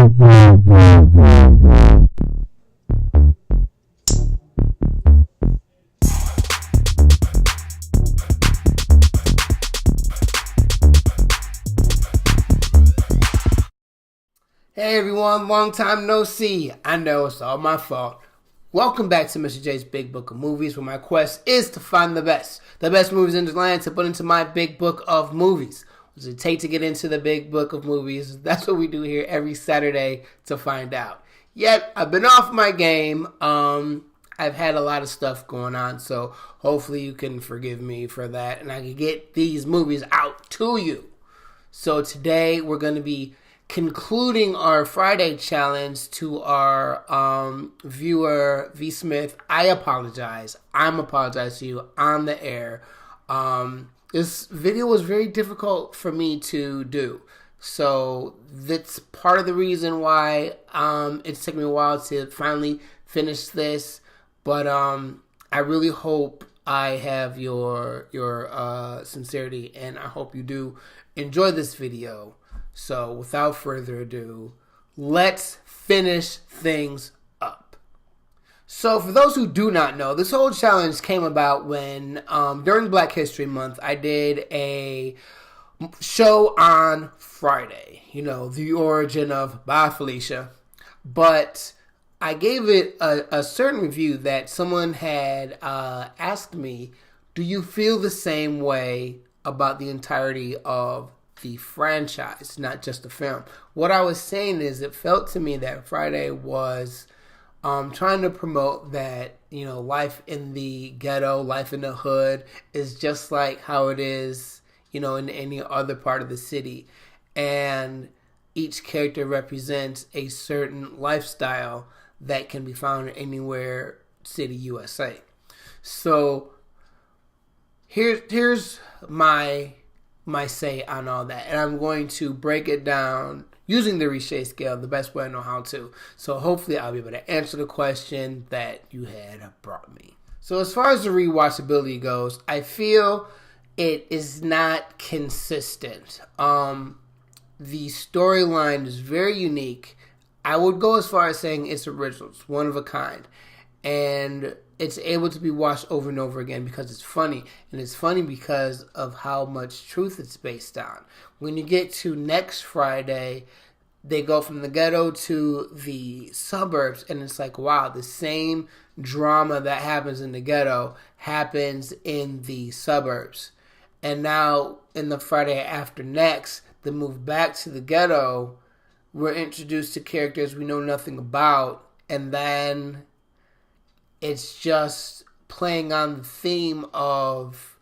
Hey everyone, long time no see. I know it's all my fault. Welcome back to Mr. J's Big Book of Movies, where my quest is to find the best movies in the land to put into my big book of movies. What does it take to get into the big book of movies? That's what we do here every Saturday to find out. Yet, I've been off my game. I've had a lot of stuff going on, so hopefully you can forgive me for that, and I can get these movies out to you. So today, we're going to be concluding our Friday challenge to our viewer V Smith. I apologize. I'm apologizing to you on the air. This video was very difficult for me to do, so that's part of the reason why it's taken me a while to finally finish this. But I really hope I have your sincerity, and I hope you do enjoy this video. So, without further ado, let's finish things up. So, for those who do not know, this whole challenge came about when, during Black History Month, I did a show on Friday. You know, the origin of Bye Felicia. But I gave it a certain review that someone had asked me, do you feel the same way about the entirety of the franchise, not just the film? What I was saying is, it felt to me that Friday was trying to promote that, you know, life in the ghetto, life in the hood is just like how it is, you know, in any other part of the city. And each character represents a certain lifestyle that can be found anywhere city USA. So here's my say on all that, and I'm going to break it down using the Richet scale the best way I know how to. So hopefully I'll be able to answer the question that you had brought me. So as far as the rewatchability goes, I feel it is not consistent. The storyline is very unique. I would go as far as saying it's original. It's one of a kind. And it's able to be watched over and over again because it's funny. And it's funny because of how much truth it's based on. When you get to next Friday, they go from the ghetto to the suburbs, and it's like, wow, the same drama that happens in the ghetto happens in the suburbs. And now, in the Friday after next, the move back to the ghetto, we're introduced to characters we know nothing about, and then it's just playing on the theme of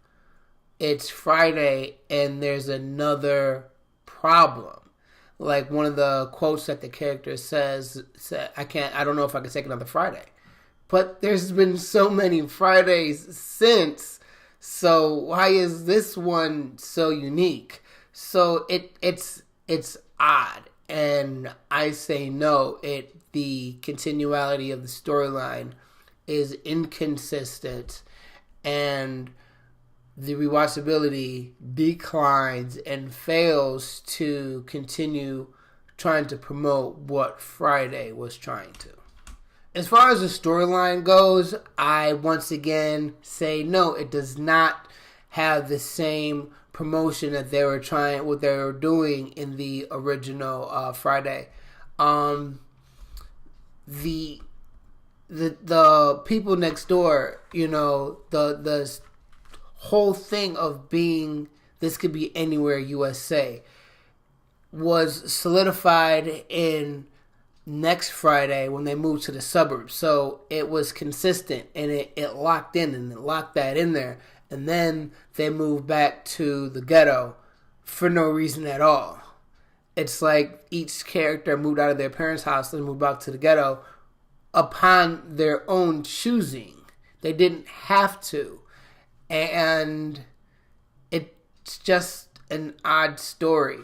it's Friday and there's another problem. Like one of the quotes that the character says, I don't know if I can take another Friday. But there's been so many Fridays since, so why is this one so unique? So it's odd, and I say no. The continuality of the storyline is inconsistent, and the rewatchability declines and fails to continue trying to promote what Friday was trying to. As far as the storyline goes, I once again say no, it does not have the same promotion that they were doing in the original Friday. The people next door, you know, the whole thing of being this could be anywhere USA was solidified in next Friday when they moved to the suburbs. So it was consistent, and it locked in, and it locked that in there. And then they moved back to the ghetto for no reason at all. It's like each character moved out of their parents' house and moved back to the ghetto upon their own choosing. They didn't have to. And it's just an odd story.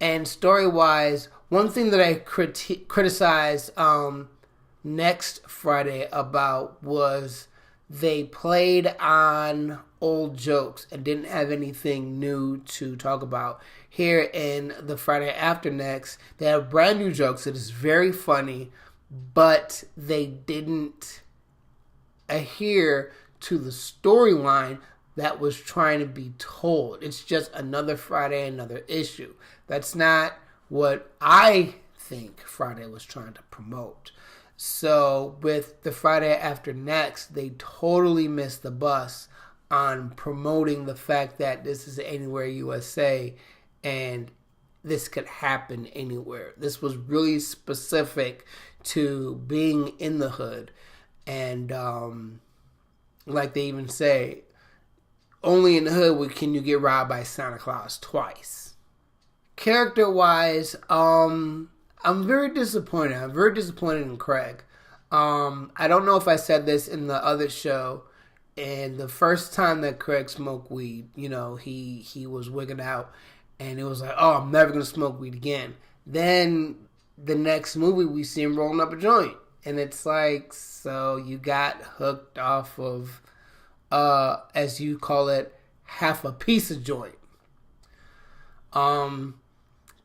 And story-wise, one thing that I criticized next Friday about was they played on old jokes and didn't have anything new to talk about. here in the Friday After Next, they have brand new jokes. It is very funny, but they didn't adhere to the storyline that was trying to be told. It's just another Friday, another issue. That's not what I think Friday was trying to promote. So with the Friday After Next, they totally missed the bus on promoting the fact that this is Anywhere USA and this could happen anywhere. This was really specific to being in the hood. And like they even say, only in the hood can you get robbed by Santa Claus twice. Character-wise, I'm very disappointed. I'm very disappointed in Craig. I don't know if I said this in the other show. And the first time that Craig smoked weed, he was wigging out. And it was like, oh, I'm never going to smoke weed again. Then the next movie, we see him rolling up a joint. And it's like, so you got hooked off of, as you call it, half a piece of joint.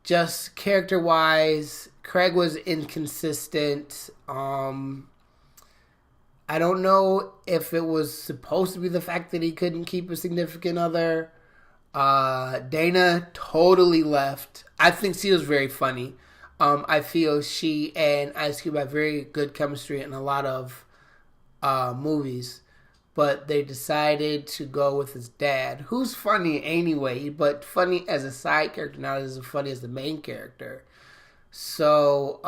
Just character-wise, Craig was inconsistent. I don't know if it was supposed to be the fact that he couldn't keep a significant other. Dana totally left. I think she was very funny. I feel she and Ice Cube have very good chemistry in a lot of movies. But they decided to go with his dad, who's funny anyway, but funny as a side character, not as funny as the main character. So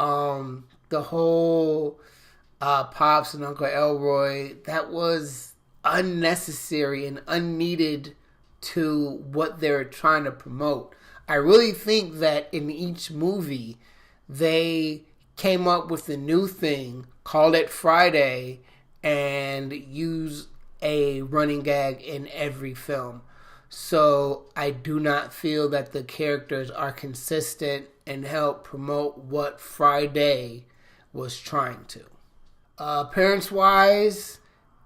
the whole Pops and Uncle Elroy, that was unnecessary and unneeded to what they're trying to promote. I really think that in each movie, they came up with a new thing, called it Friday, and used a running gag in every film. So I do not feel that the characters are consistent and help promote what Friday was trying to. Appearance-wise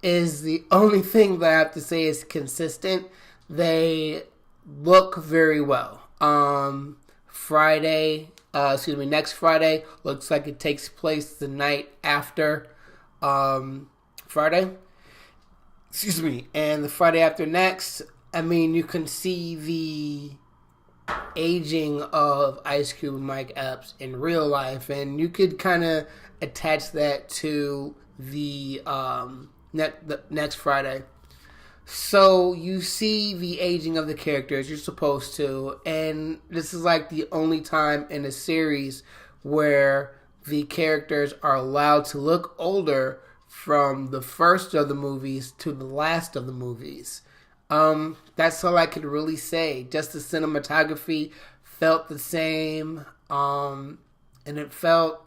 is the only thing that I have to say is consistent. They look very well. Next Friday looks like it takes place the night after Friday. And the Friday After Next, you can see the aging of Ice Cube and Mike Epps in real life, and you could kind of attach that to the next Friday. So you see the aging of the characters, you're supposed to, and this is like the only time in a series where the characters are allowed to look older from the first of the movies to the last of the movies. That's all I could really say. Just the cinematography felt the same, and it felt,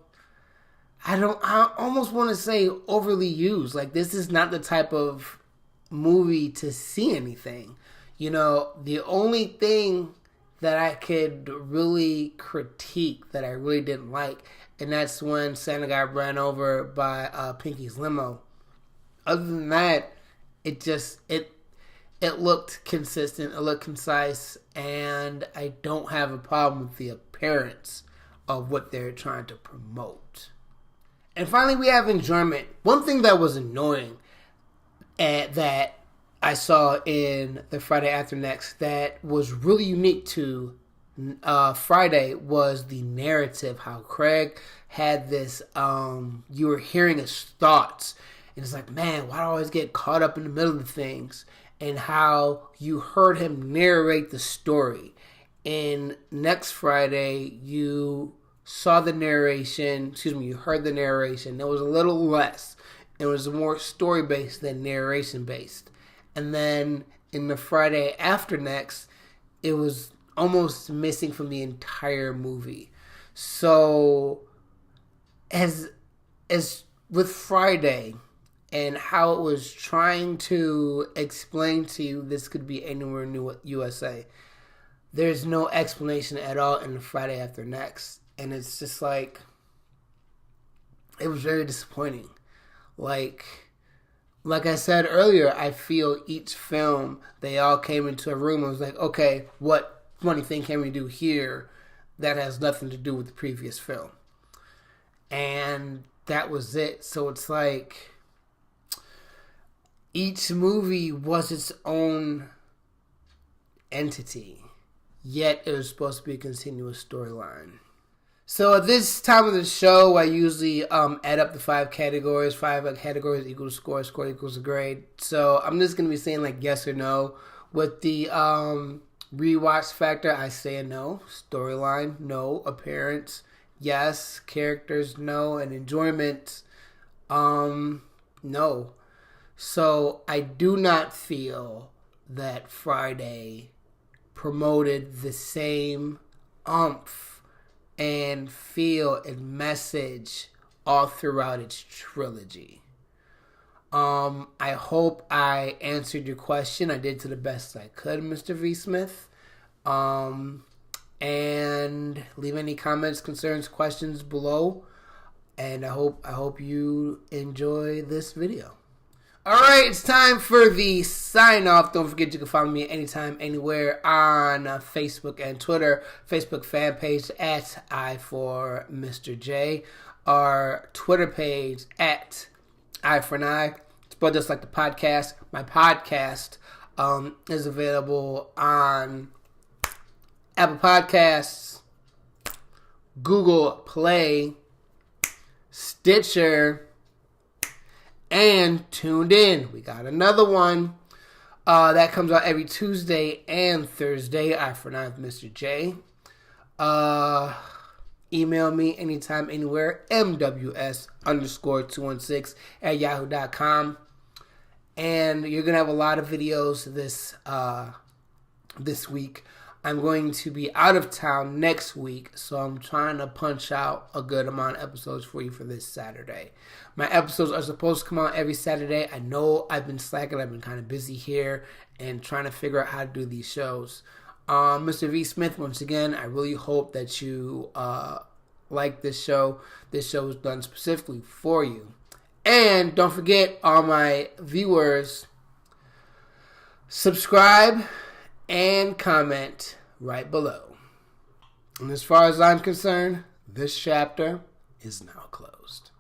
I almost want to say overly used. Like, this is not the type of movie to see anything. The only thing that I could really critique that I really didn't like, and that's when Santa got ran over by Pinky's limo. Other than that, it looked consistent, it looked concise, and I don't have a problem with the appearance of what they're trying to promote. And finally, we have enjoyment. One thing that was annoying that I saw in the Friday After Next that was really unique to Friday was the narrative. How Craig had this, you were hearing his thoughts. And it's like, man, why do I always get caught up in the middle of things? And how you heard him narrate the story. In next Friday, you saw the narration, you heard the narration. It was a little less. It was more story-based than narration-based. And then in the Friday After Next, it was almost missing from the entire movie. So, as with Friday and how it was trying to explain to you this could be Anywhere in USA, there's no explanation at all in the Friday After Next. And it's just like, it was very disappointing. Like I said earlier, I feel each film, they all came into a room and was like, okay, what funny thing can we do here that has nothing to do with the previous film? And that was it. So it's like each movie was its own entity, yet it was supposed to be a continuous storyline. So at this time of the show, I usually add up the 5 categories. 5 categories equals score. Score equals a grade. So I'm just going to be saying like yes or no. With the rewatch factor, I say a no. Storyline, no. Appearance, yes. Characters, no. And enjoyment, no. So I do not feel that Friday promoted the same oomph and feel and message all throughout its trilogy. I hope I answered your question. I did to the best I could, Mr. V. Smith. And leave any comments, concerns, questions below. And I hope you enjoy this video. Alright, it's time for the sign-off. Don't forget you can follow me anytime, anywhere on Facebook and Twitter. Facebook fan page at I4MrJ. Our Twitter page at I4I. Spelled just like the podcast. My podcast is available on Apple Podcasts, Google Play, Stitcher, and Tuned In. We got another one that comes out every Tuesday and Thursday. I for now, Mr. J. Email me anytime, anywhere. MWS_216 at yahoo.com. And you're gonna have a lot of videos this week. I'm going to be out of town next week, so I'm trying to punch out a good amount of episodes for you for this Saturday. My episodes are supposed to come out every Saturday. I know I've been slacking. I've been kind of busy here and trying to figure out how to do these shows. Mr. V. Smith, once again, I really hope that you like this show. This show is done specifically for you. And don't forget, all my viewers, subscribe and comment right below. And as far as I'm concerned, this chapter is now closed.